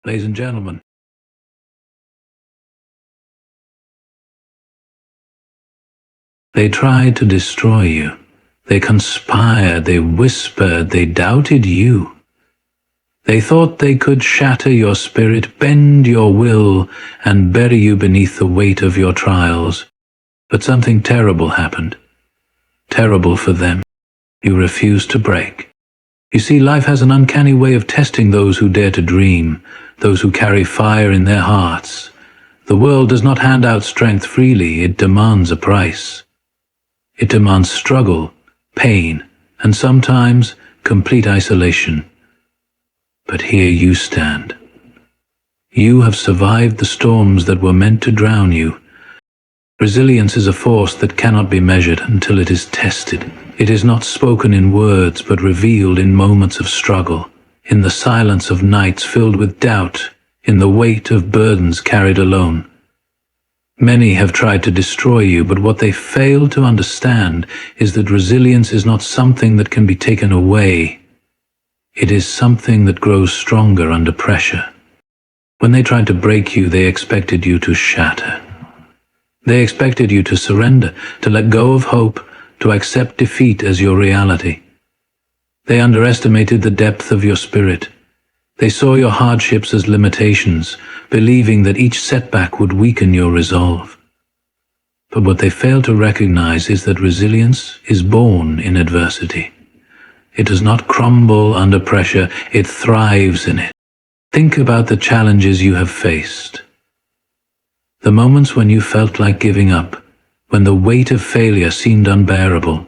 Ladies and gentlemen, they tried to destroy you. They conspired, they whispered, they doubted you. They thought they could shatter your spirit, bend your will, and bury you beneath the weight of your trials. But something terrible happened. Terrible for them. You refused to break. You see, life has an uncanny way of testing those who dare to dream, those who carry fire in their hearts. The world does not hand out strength freely, it demands a price. It demands struggle, pain, and sometimes complete isolation. But here you stand. You have survived the storms that were meant to drown you. Resilience is a force that cannot be measured until it is tested. It is not spoken in words, but revealed in moments of struggle, in the silence of nights filled with doubt, in the weight of burdens carried alone. Many have tried to destroy you, but what they fail to understand is that resilience is not something that can be taken away. It is something that grows stronger under pressure. When they tried to break you, they expected you to shatter. They expected you to surrender, to let go of hope, to accept defeat as your reality. They underestimated the depth of your spirit. They saw your hardships as limitations, believing that each setback would weaken your resolve. But what they failed to recognize is that resilience is born in adversity. It does not crumble under pressure, it thrives in it. Think about the challenges you have faced. The moments when you felt like giving up, when the weight of failure seemed unbearable.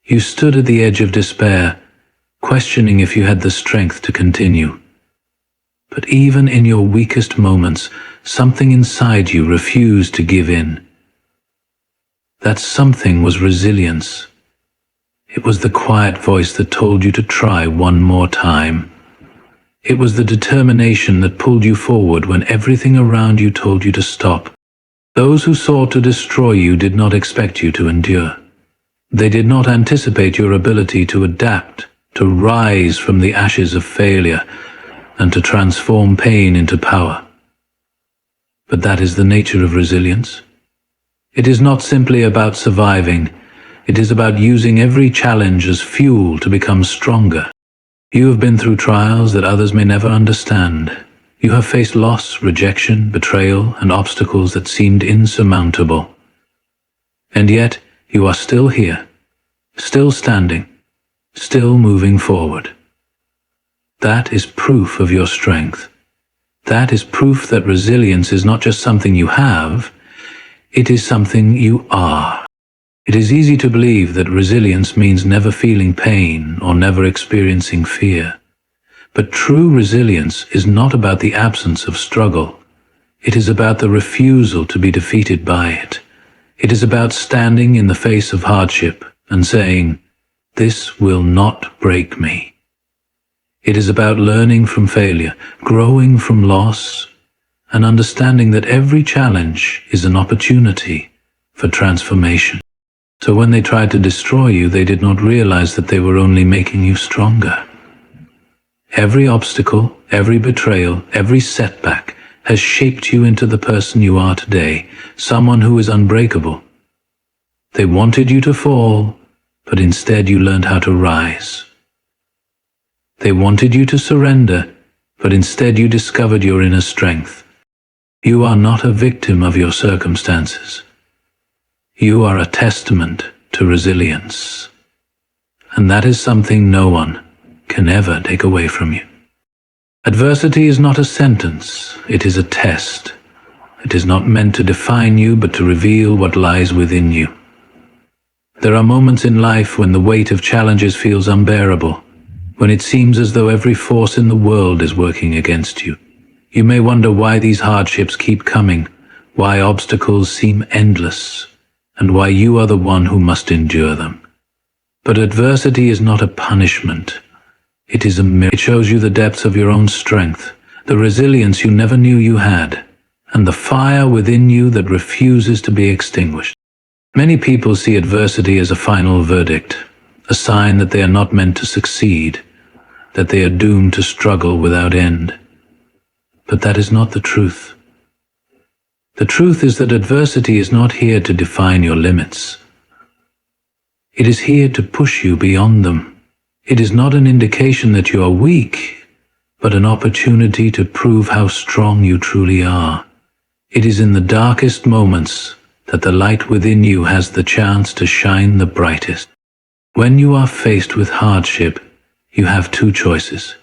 You stood at the edge of despair, questioning if you had the strength to continue. But even in your weakest moments, something inside you refused to give in. That something was resilience. It was the quiet voice that told you to try one more time. It was the determination that pulled you forward when everything around you told you to stop. Those who sought to destroy you did not expect you to endure. They did not anticipate your ability to adapt, to rise from the ashes of failure, and to transform pain into power. But that is the nature of resilience. It is not simply about surviving. It is about using every challenge as fuel to become stronger. You have been through trials that others may never understand. You have faced loss, rejection, betrayal, and obstacles that seemed insurmountable. And yet, you are still here, still standing, still moving forward. That is proof of your strength. That is proof that resilience is not just something you have, it is something you are. It is easy to believe that resilience means never feeling pain or never experiencing fear. But true resilience is not about the absence of struggle. It is about the refusal to be defeated by it. It is about standing in the face of hardship and saying, "This will not break me." It is about learning from failure, growing from loss, and understanding that every challenge is an opportunity for transformation. So when they tried to destroy you, they did not realize that they were only making you stronger. Every obstacle, every betrayal, every setback has shaped you into the person you are today, someone who is unbreakable. They wanted you to fall, but instead you learned how to rise. They wanted you to surrender, but instead you discovered your inner strength. You are not a victim of your circumstances. You are a testament to resilience. And that is something no one can ever take away from you. Adversity is not a sentence, it is a test. It is not meant to define you, but to reveal what lies within you. There are moments in life when the weight of challenges feels unbearable, when it seems as though every force in the world is working against you. You may wonder why these hardships keep coming, why obstacles seem endless, and why you are the one who must endure them. But adversity is not a punishment. It is a mirror. It shows you the depths of your own strength, the resilience you never knew you had, and the fire within you that refuses to be extinguished. Many people see adversity as a final verdict, a sign that they are not meant to succeed, that they are doomed to struggle without end. But that is not the truth. The truth is that adversity is not here to define your limits. It is here to push you beyond them. It is not an indication that you are weak, but an opportunity to prove how strong you truly are. It is in the darkest moments that the light within you has the chance to shine the brightest. When you are faced with hardship, you have two choices: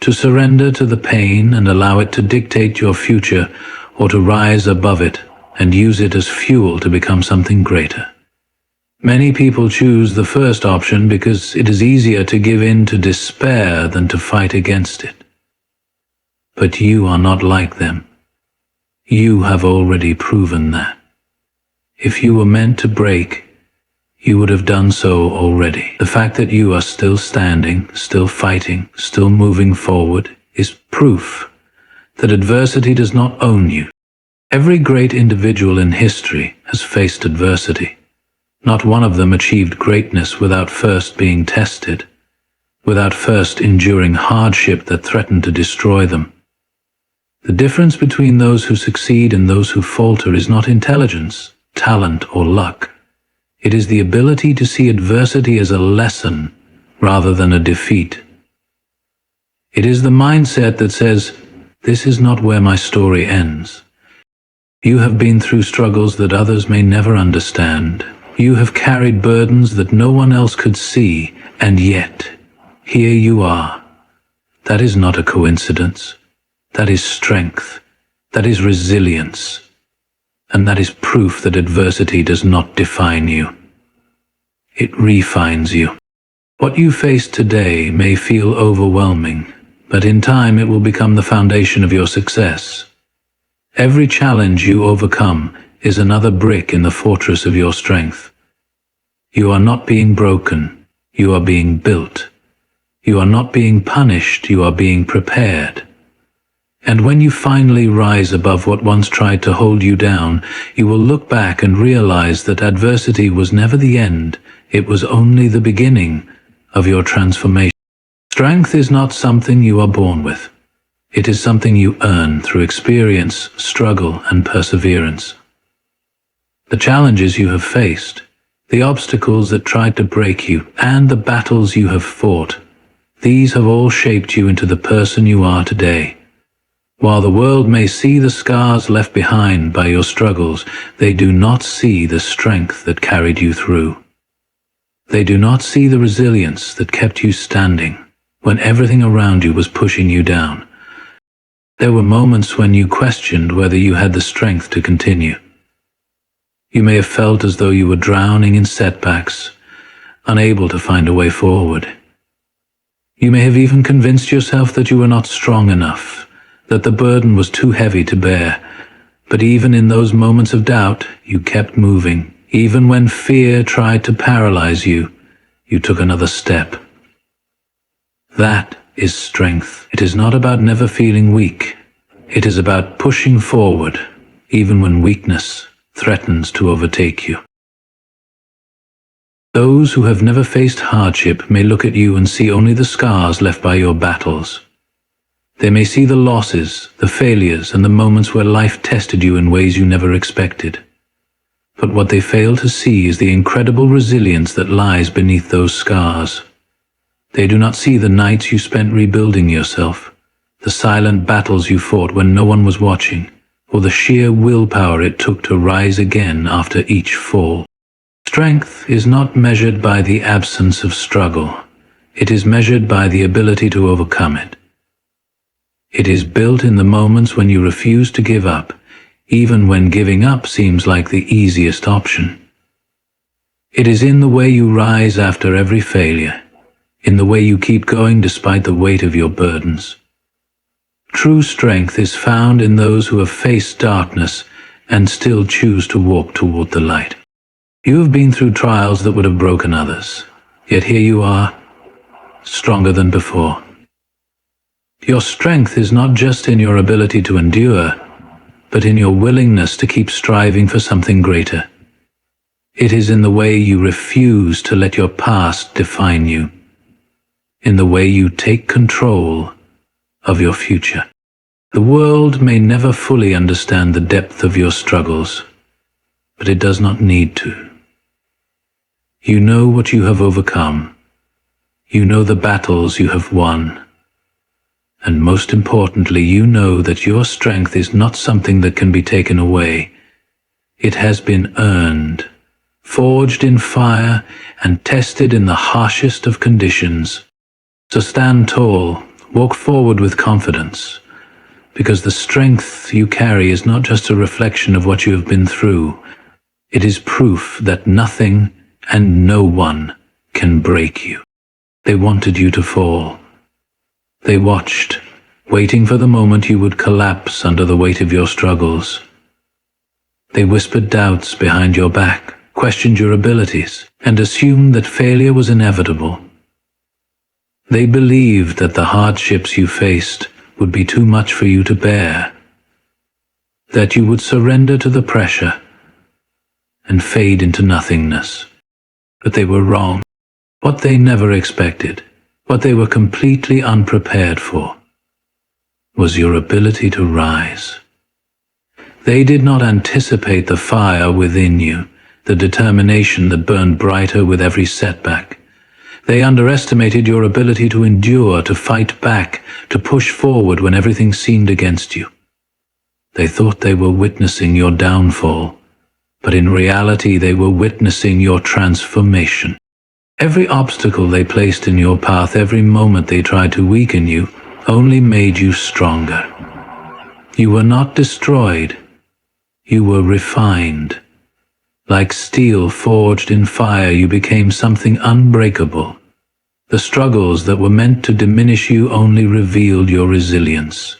to surrender to the pain and allow it to dictate your future, or to rise above it and use it as fuel to become something greater. Many people choose the first option because it is easier to give in to despair than to fight against it. But you are not like them. You have already proven that. If you were meant to break, you would have done so already. The fact that you are still standing, still fighting, still moving forward is proof that adversity does not own you. Every great individual in history has faced adversity. Not one of them achieved greatness without first being tested, without first enduring hardship that threatened to destroy them. The difference between those who succeed and those who falter is not intelligence, talent, or luck. It is the ability to see adversity as a lesson rather than a defeat. It is the mindset that says, "This is not where my story ends." You have been through struggles that others may never understand. You have carried burdens that no one else could see, and yet, here you are. That is not a coincidence. That is strength. That is resilience. And that is proof that adversity does not define you. It refines you. What you face today may feel overwhelming, but in time it will become the foundation of your success. Every challenge you overcome is another brick in the fortress of your strength. You are not being broken, you are being built. You are not being punished, you are being prepared. And when you finally rise above what once tried to hold you down, you will look back and realize that adversity was never the end, it was only the beginning of your transformation. Strength is not something you are born with. It is something you earn through experience, struggle, and perseverance. The challenges you have faced, the obstacles that tried to break you, and the battles you have fought, these have all shaped you into the person you are today. While the world may see the scars left behind by your struggles, they do not see the strength that carried you through. They do not see the resilience that kept you standing when everything around you was pushing you down. There were moments when you questioned whether you had the strength to continue. You may have felt as though you were drowning in setbacks, unable to find a way forward. You may have even convinced yourself that you were not strong enough, that the burden was too heavy to bear. But even in those moments of doubt, you kept moving. Even when fear tried to paralyze you, you took another step. That is strength. It is not about never feeling weak. It is about pushing forward, even when weakness threatens to overtake you. Those who have never faced hardship may look at you and see only the scars left by your battles. They may see the losses, the failures, and the moments where life tested you in ways you never expected. But what they fail to see is the incredible resilience that lies beneath those scars. They do not see the nights you spent rebuilding yourself, the silent battles you fought when no one was watching, or the sheer willpower it took to rise again after each fall. Strength is not measured by the absence of struggle. It is measured by the ability to overcome it. It is built in the moments when you refuse to give up, even when giving up seems like the easiest option. It is in the way you rise after every failure, in the way you keep going despite the weight of your burdens. True strength is found in those who have faced darkness and still choose to walk toward the light. You have been through trials that would have broken others, yet here you are, stronger than before. Your strength is not just in your ability to endure, but in your willingness to keep striving for something greater. It is in the way you refuse to let your past define you, in the way you take control of your future. The world may never fully understand the depth of your struggles, but it does not need to. You know what you have overcome. You know the battles you have won. And most importantly, you know that your strength is not something that can be taken away. It has been earned, forged in fire, and tested in the harshest of conditions. So stand tall, walk forward with confidence, because the strength you carry is not just a reflection of what you have been through. It is proof that nothing and no one can break you. They wanted you to fall. They watched, waiting for the moment you would collapse under the weight of your struggles. They whispered doubts behind your back, questioned your abilities, and assumed that failure was inevitable. They believed that the hardships you faced would be too much for you to bear, that you would surrender to the pressure and fade into nothingness. But they were wrong. What they never expected, what they were completely unprepared for, was your ability to rise. They did not anticipate the fire within you, the determination that burned brighter with every setback. They underestimated your ability to endure, to fight back, to push forward when everything seemed against you. They thought they were witnessing your downfall, but in reality they were witnessing your transformation. Every obstacle they placed in your path, every moment they tried to weaken you, only made you stronger. You were not destroyed. You were refined. Like steel forged in fire, you became something unbreakable. The struggles that were meant to diminish you only revealed your resilience.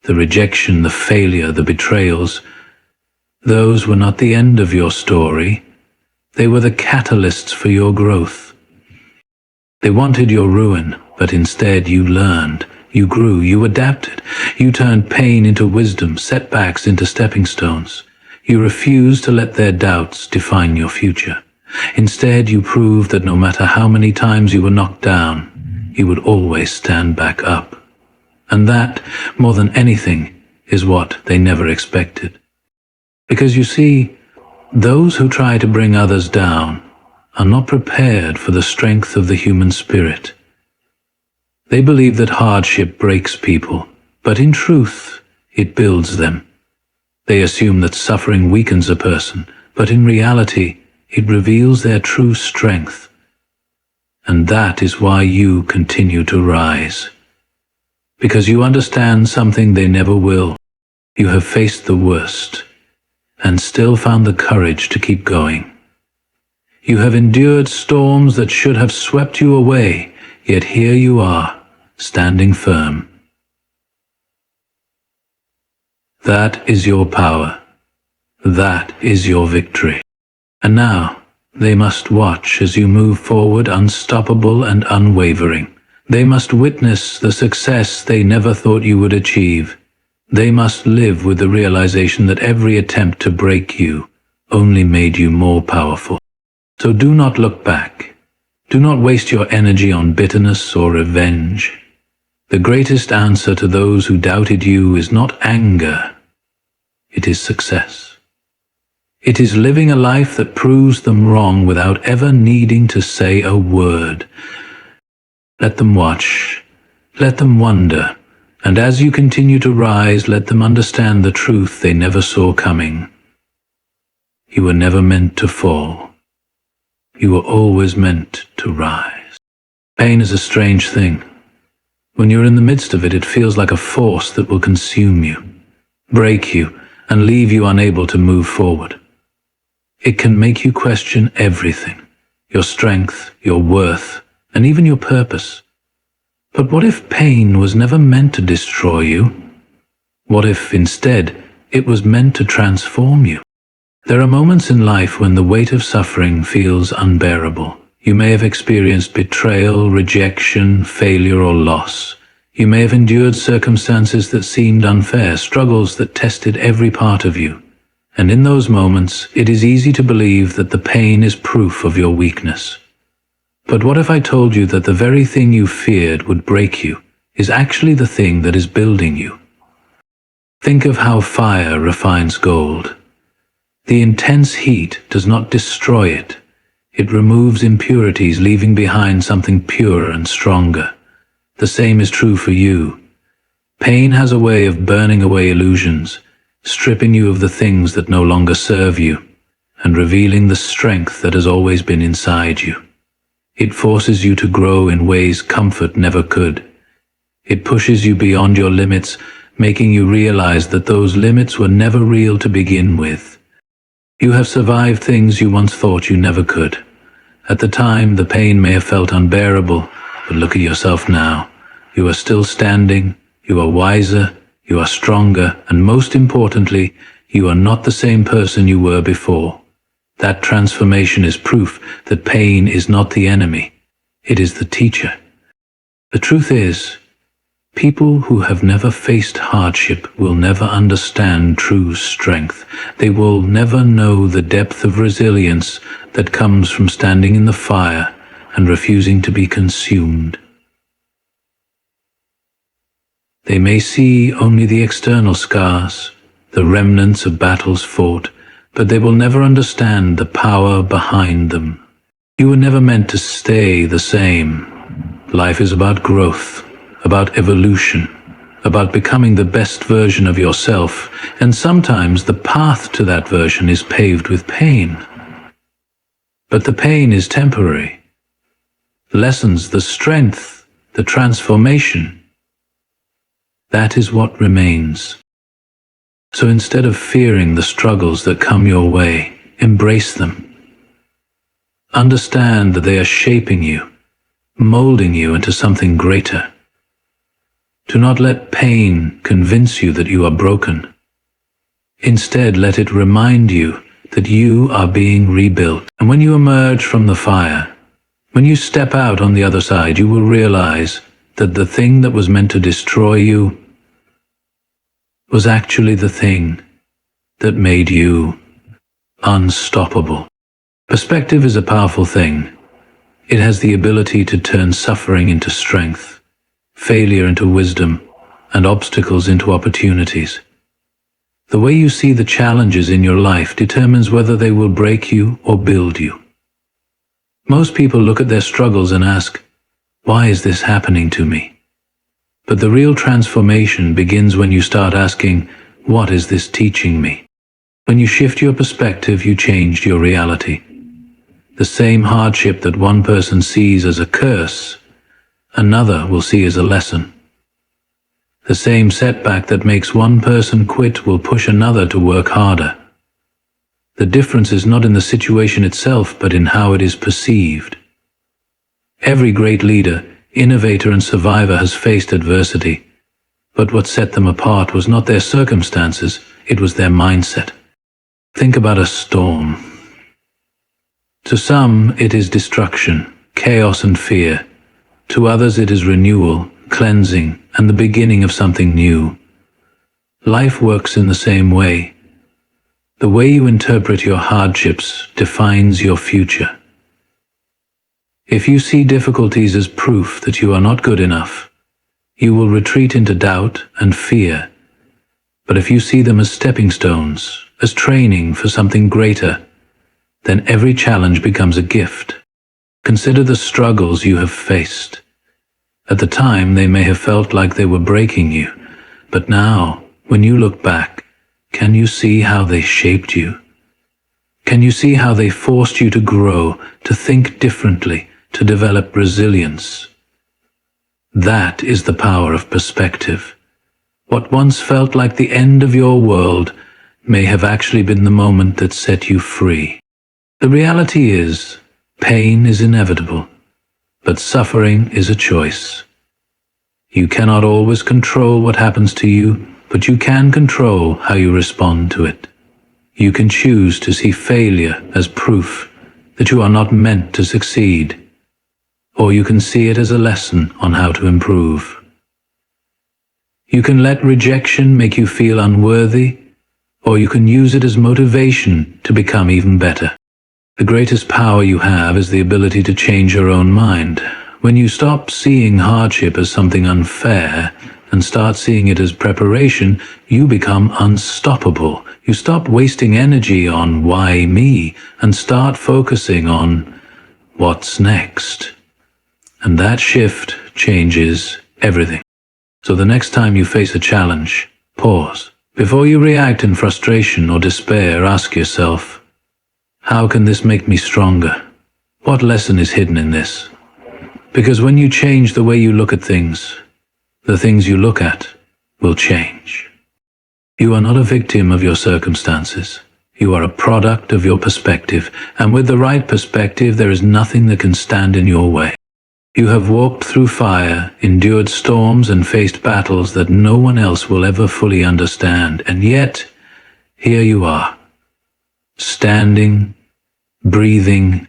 The rejection, the failure, the betrayals, those were not the end of your story. They were the catalysts for your growth. They wanted your ruin, but instead you learned, you grew, you adapted. You turned pain into wisdom, setbacks into stepping stones. You refused to let their doubts define your future. Instead, you proved that no matter how many times you were knocked down, you would always stand back up. And that, more than anything, is what they never expected. Because you see, those who try to bring others down are not prepared for the strength of the human spirit. They believe that hardship breaks people, but in truth, it builds them. They assume that suffering weakens a person, but in reality, it reveals their true strength. And that is why you continue to rise. Because you understand something they never will. You have faced the worst, and still found the courage to keep going. You have endured storms that should have swept you away, yet here you are, standing firm. That is your power. That is your victory. And now, they must watch as you move forward unstoppable and unwavering. They must witness the success they never thought you would achieve. They must live with the realization that every attempt to break you only made you more powerful. So do not look back. Do not waste your energy on bitterness or revenge. The greatest answer to those who doubted you is not anger. It is success. It is living a life that proves them wrong without ever needing to say a word. Let them watch. Let them wonder. And as you continue to rise, let them understand the truth they never saw coming. You were never meant to fall. You were always meant to rise. Pain is a strange thing. When you're in the midst of it, it feels like a force that will consume you, break you, and leave you unable to move forward. It can make you question everything, your strength, your worth, and even your purpose. But what if pain was never meant to destroy you? What if, instead, it was meant to transform you? There are moments in life when the weight of suffering feels unbearable. You may have experienced betrayal, rejection, failure, or loss. You may have endured circumstances that seemed unfair, struggles that tested every part of you. And in those moments, it is easy to believe that the pain is proof of your weakness. But what if I told you that the very thing you feared would break you is actually the thing that is building you? Think of how fire refines gold. The intense heat does not destroy it. It removes impurities, leaving behind something purer and stronger. The same is true for you. Pain has a way of burning away illusions, stripping you of the things that no longer serve you, and revealing the strength that has always been inside you. It forces you to grow in ways comfort never could. It pushes you beyond your limits, making you realize that those limits were never real to begin with. You have survived things you once thought you never could. At the time, the pain may have felt unbearable, but look at yourself now. You are still standing, you are wiser, you are stronger, and most importantly, you are not the same person you were before. That transformation is proof that pain is not the enemy. It is the teacher. The truth is, people who have never faced hardship will never understand true strength. They will never know the depth of resilience that comes from standing in the fire and refusing to be consumed. They may see only the external scars, the remnants of battles fought, but they will never understand the power behind them. You were never meant to stay the same. Life is about growth, about evolution, about becoming the best version of yourself, and sometimes the path to that version is paved with pain. But the pain is temporary. Lessons, the strength, the transformation, that is what remains. So instead of fearing the struggles that come your way, embrace them. Understand that they are shaping you, molding you into something greater. Do not let pain convince you that you are broken. Instead, let it remind you that you are being rebuilt. And when you emerge from the fire, when you step out on the other side, you will realize that the thing that was meant to destroy you was actually the thing that made you unstoppable. Perspective is a powerful thing. It has the ability to turn suffering into strength, failure into wisdom, and obstacles into opportunities. The way you see the challenges in your life determines whether they will break you or build you. Most people look at their struggles and ask, "Why is this happening to me?" But the real transformation begins when you start asking, "What is this teaching me?" When you shift your perspective, you changed your reality. The same hardship that one person sees as a curse, another will see as a lesson. The same setback that makes one person quit will push another to work harder. The difference is not in the situation itself, but in how it is perceived. Every great leader, innovator, and survivor has faced adversity, but what set them apart was not their circumstances, it was their mindset. Think about a storm. To some, it is destruction, chaos, and fear. To others, it is renewal, cleansing, and the beginning of something new. Life works in the same way. The way you interpret your hardships defines your future. If you see difficulties as proof that you are not good enough, you will retreat into doubt and fear. But if you see them as stepping stones, as training for something greater, then every challenge becomes a gift. Consider the struggles you have faced. At the time, they may have felt like they were breaking you, but now, when you look back, can you see how they shaped you? Can you see how they forced you to grow, to think differently, to develop resilience? That is the power of perspective. What once felt like the end of your world may have actually been the moment that set you free. The reality is, pain is inevitable, but suffering is a choice. You cannot always control what happens to you, but you can control how you respond to it. You can choose to see failure as proof that you are not meant to succeed, or you can see it as a lesson on how to improve. You can let rejection make you feel unworthy, or you can use it as motivation to become even better. The greatest power you have is the ability to change your own mind. When you stop seeing hardship as something unfair and start seeing it as preparation, you become unstoppable. You stop wasting energy on why me and start focusing on what's next. And that shift changes everything. So the next time you face a challenge, pause. Before you react in frustration or despair, ask yourself, how can this make me stronger? What lesson is hidden in this? Because when you change the way you look at things, the things you look at will change. You are not a victim of your circumstances. You are a product of your perspective, and with the right perspective, there is nothing that can stand in your way. You have walked through fire, endured storms, and faced battles that no one else will ever fully understand, and yet, here you are, standing, breathing,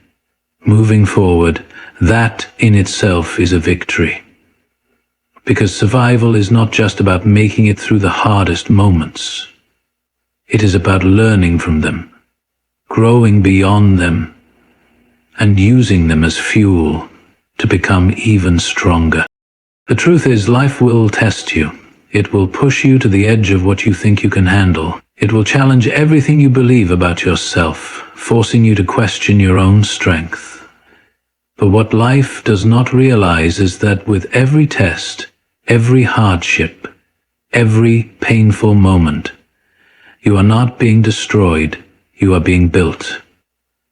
moving forward. That in itself is a victory. Because survival is not just about making it through the hardest moments. It is about learning from them, growing beyond them, and using them as fuel to become even stronger. The truth is, life will test you. It will push you to the edge of what you think you can handle. It will challenge everything you believe about yourself, forcing you to question your own strength. But what life does not realize is that with every test, every hardship, every painful moment, you are not being destroyed, you are being built.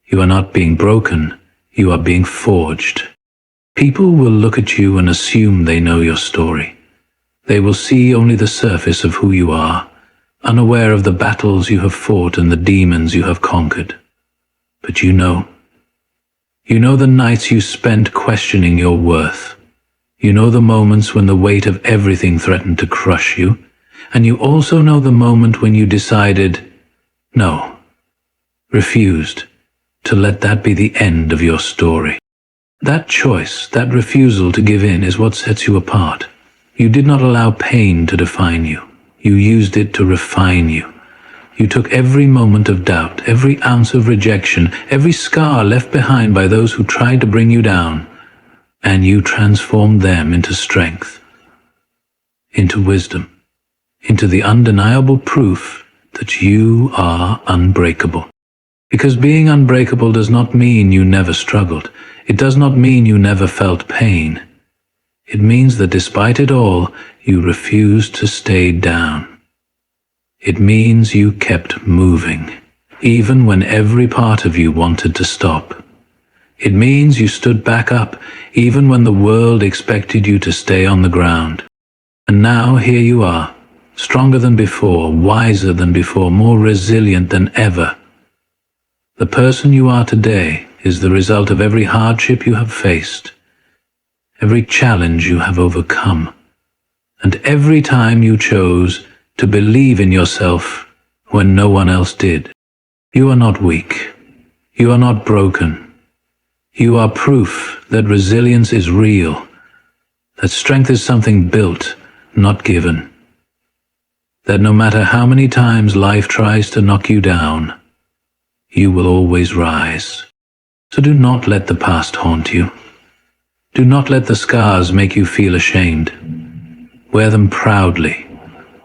You are not being broken, you are being forged. People will look at you and assume they know your story. They will see only the surface of who you are, unaware of the battles you have fought and the demons you have conquered. But you know the nights you spent questioning your worth. You know the moments when the weight of everything threatened to crush you. And you also know the moment when you decided, no, refused to let that be the end of your story. That choice, that refusal to give in, is what sets you apart. You did not allow pain to define you. You used it to refine you. You took every moment of doubt, every ounce of rejection, every scar left behind by those who tried to bring you down, and you transformed them into strength, into wisdom, into the undeniable proof that you are unbreakable. Because being unbreakable does not mean you never struggled. It does not mean you never felt pain. It means that despite it all, you refused to stay down. It means you kept moving, even when every part of you wanted to stop. It means you stood back up, even when the world expected you to stay on the ground. And now here you are, stronger than before, wiser than before, more resilient than ever. The person you are today is the result of every hardship you have faced, every challenge you have overcome, and every time you chose to believe in yourself when no one else did. You are not weak. You are not broken. You are proof that resilience is real, that strength is something built, not given, that no matter how many times life tries to knock you down, you will always rise. So do not let the past haunt you. Do not let the scars make you feel ashamed. Wear them proudly,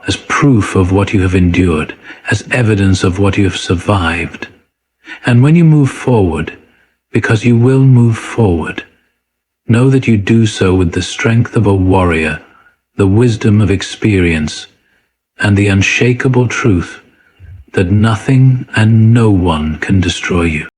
as proof of what you have endured, as evidence of what you have survived. And when you move forward, because you will move forward, know that you do so with the strength of a warrior, the wisdom of experience, and the unshakable truth that nothing and no one can destroy you.